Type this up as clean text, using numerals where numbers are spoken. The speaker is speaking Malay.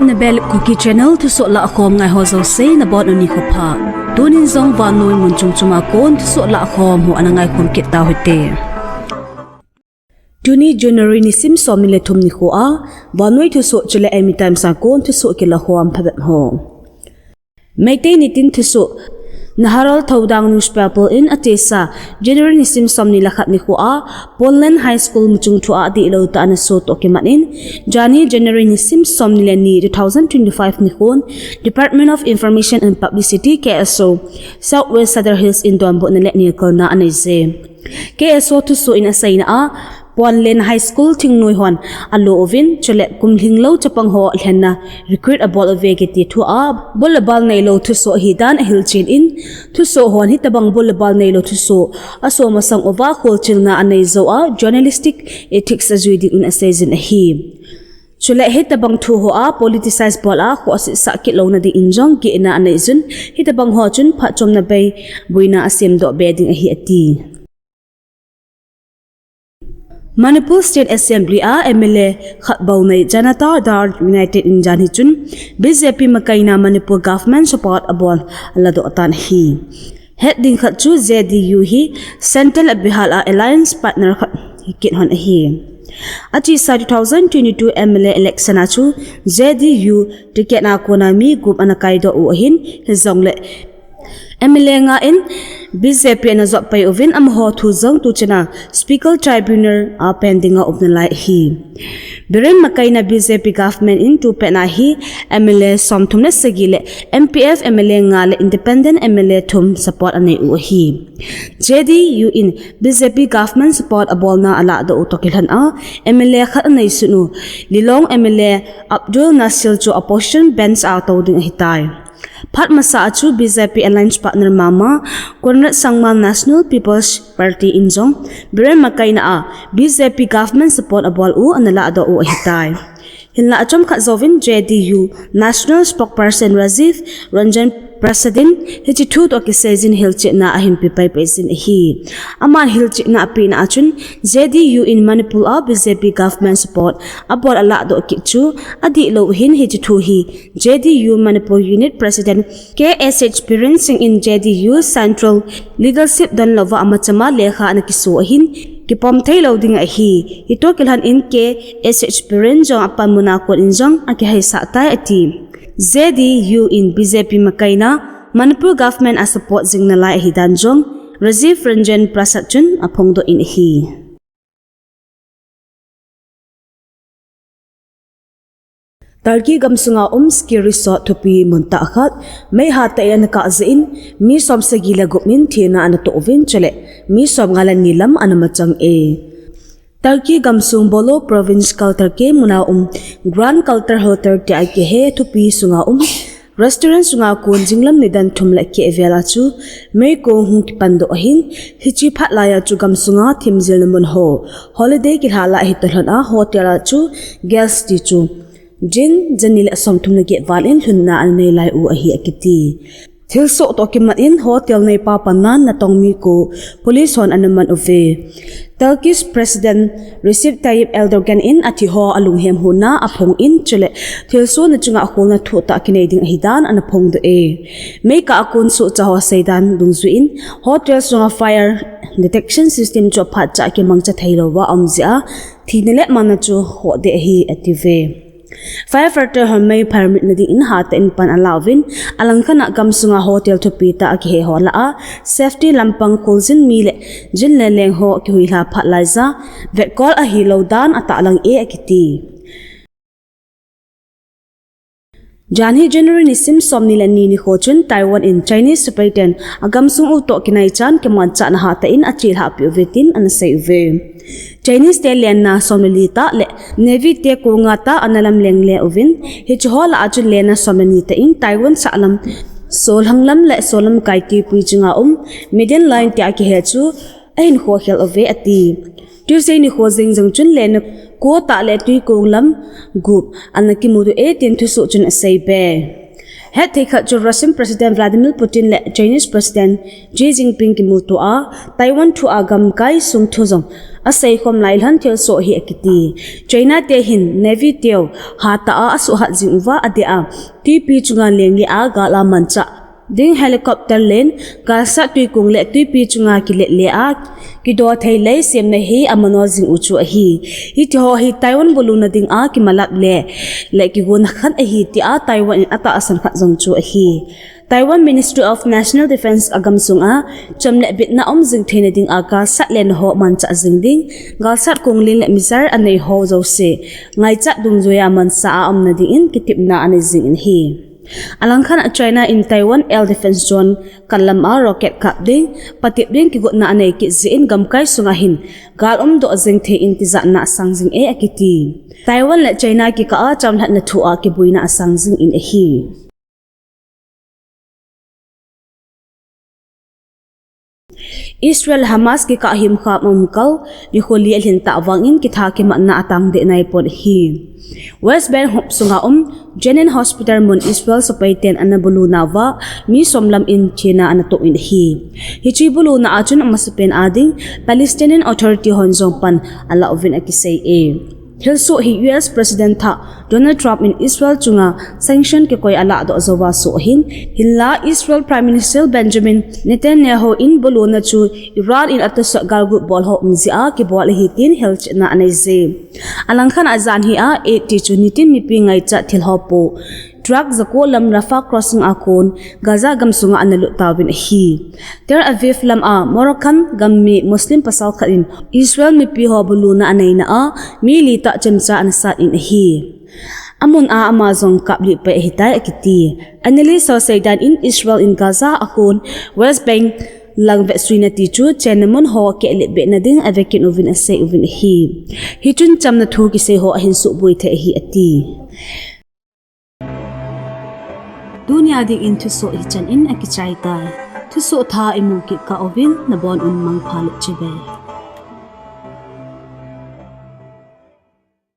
Hetna BELAP Cookie Channel Thusoh Lahkhom ngai ho zo se na bon uni khopha tunin zong van noi mun chung chuma kon Thusoh Lahkhom hu anangai khom kit ta hote Tuni January ni sim som ni le thum ni kho a vanoi Thusoh chule any time sa kon Thusoh ke Lahkhom phabet ho Meitei ni tin Thusoh Naharolgi Thoudang newspaper in Atesa January ni sim som ni lakhat ni kho a Poland High School muchung thu a di lo ta na so to ke manin Jani January ni sim som ni le ni 2025 ni khon Department of Information and Publicity KSO-SW Sadar Hills in donbutna le ni korna anise KSO Thusoh in asaina a Poland High School thing noi hon alo ovin chole kumhling lo chapang ho Hetna recruit a ball of vegeti thu a bolabal nei lo Thusoh hi dan hil Chin-in Thusoh hon hi tabang bolabal nei lo Thusoh aso masang ova khol chilna anei zo a journalistic ethics azui un asezin hi chule he tabang thu ho a politicized ball a kho si sa ki lo na di injong ki na anei zun hi tabang ho chun pha chom na bei buina asem do beding a hi ati Manipur State Assembly a MLA khatbau nei Janata Dar United in Jani chun BJP makaina Manipur government support abol alado atan hi heading khat chu ZDU hi Central Bihar Alliance partner khat kit hon hi achi sa 2022 MLA election a chu ZDU ticket na konami group anakai do u hin hezongle MLA nga in BJP na zo pai ovin am ho thu zong tu chena speaker tribunal a pending of the lai hi biren makai na BJP government in tu pe na hi MLA som thum na sagile MPF MLA nga le independent MLA thum support ane u hi JDU in BJP government support abol na ala do utokilhan a MLA khat anei sunu lilong MLA Abdul Nasir chu opposition bench out ding hitai Phat masa achu BJP alliance partner mama Conrad Sangmal National People's Party injong biren makaina a BJP government support abol u anala do u hitai hinla achom kha zovin JDU national spokesperson Rajiv Ranjan President hichi thu to ke sejin hilchi na ahim pipai pesin hi aman hilchi na apina achun ZDU in Manipur a BJP government support abol ala do kichu adi lo hin hichi thu hi JDU Manipur unit president KSO-SW Sadar in JDU central leadership dan lova amachama lekha na kiso hin kipom thailo ding a hi ito kilhan in KSO-SW jong apan muna ko injong aki sa tai ati ZDU in BJP makaina Manipur government a support jingna lai hi danjong Rajiv Ranjan Prasad apong do in hi Tarki gamsunga ski resort thupi munta khat mai ha ta yan ka zain mi som sagila gopmin thina an to ovin chale mi som ngala nilam anamachang e Tarki gamsung bolo province culture ke muna grand culture hotel ti ke he thupi sunga restaurant sunga kon jinglam nidan thumla ke vela chu mei ko hu ki pando ahin hichi phat laya chu gamsunga thimjil mun ho holiday ki hala hi tolhana hotel chu guest ti chu jin janil asom thumna ge walin hunna anei lai u ahi akiti Thusoh to kimat in hotel nei papanan na tongmi ko police hon anaman ove Turkish President Recep Tayyip Erdogan in ati ho alunghem huna aphong in chule Thusoh na chunga khona thuta kineding hidan anaphong do e make akun su chaho saidan dungzu in hotel sunga fire detection system cho phat cha ke mangcha thailo wa amja thinele manachu ho de hi ative Firefighter homei permit na di in hata in pan alawin alangkana gamsunga hotel to pita ake hola a safety lampang kulzin mile jin leleng ho ki huila phatlaiza vet call a hilodan ata alang e akiti Jani January ni sim som ni lani ni khochun Taiwan in Chinese superten agamsung u to kinai chan ke mancha na hata in achil ha pi vetin an save Chinese te len na somlita le Navy te ko nga ta analam leng le ovin hi chhol achun le na somni ta in Taiwan sa alam solhanglam le solam kai ti pi chinga median line te ki he chu ain kho khel ove ati Tuesday ni kho jing jang chun le na ko ta le tui ko lam gup anaki mu e tin Thusoh chun asai be Het thekhat chu Russian President Vladimir Putin le Chinese President Xi Jinping ki mutu a Taiwan thu agam kai sung thuzong asai khom lailhan thel so hi akiti China te hin Navy teo ha ta a asu hat jingwa adea TP chunga lengi a gala mancha ding helicopter len ka sa tui kung le TP chunga ki le a ki do thei lei sem na hi amano jing uchu a hi ho hi Taiwan buluna ding a ki malap le ki gun khan a hi ti a Taiwan in ata asan khat jong chu a hi Taiwan Ministry of National Defense agam sunga chamle bitna jing theina ding aga satlen ho mancha jing ding galsat kunglin le mizar anei ho zo se ngai cha dung zoya mansa amna ding in kitipna ane jing in hi alangkhan China in Taiwan air defense zone kalam a rocket kap ding patip ding ki gotna ane ki zin gamkai sunga hin gal do jing the intiza na sangjing e akiti Taiwan le China ki ka a chamhat na thu a ki buina sangjing in a hi Israel Hamas ki ka him kha mamkal ni kholi alhin ta wangin ki tha ki manna atang de nai pod hi West Bank hop sunga Jenin Hospital mon Israel sopaiten anabulu nawa mi somlam in China anato in hi hichibulu na achun amasupen ading Palestinian Authority honjongpan ala ovin akisei e hilso hi US President tha Donald Trump in Israel chunga sanction ke koi ala do zowa so hin hilla Israel Prime Minister Benjamin Netanyahu in bolona chu Iran in atasa galgu bolho umzia ki bol hi tin helch na anaize alangkhan azan hi a 80 chu nitin nipi ngai cha thilhopo truck zako lam Rafa crossing akon Gaza gam sunga analu tawin hi Tel Aviv lam a Moroccan gammi Muslim pasal khain Israel mi pi ho buluna anaina a mi li ta chemcha ansa in hi amun a Amazon kapli pe hitai akiti anali so saidan in Israel in Gaza akon West Bank langve suinati chu chenamun ho ke lebe na ding avekin ovin ase ovin hi hichun chamna thu ki se ho ahin su bui the hi ati dunia ding in thuso ichan in akichai ta thuso tha imu ki ka ovin na bon un mang phal chebe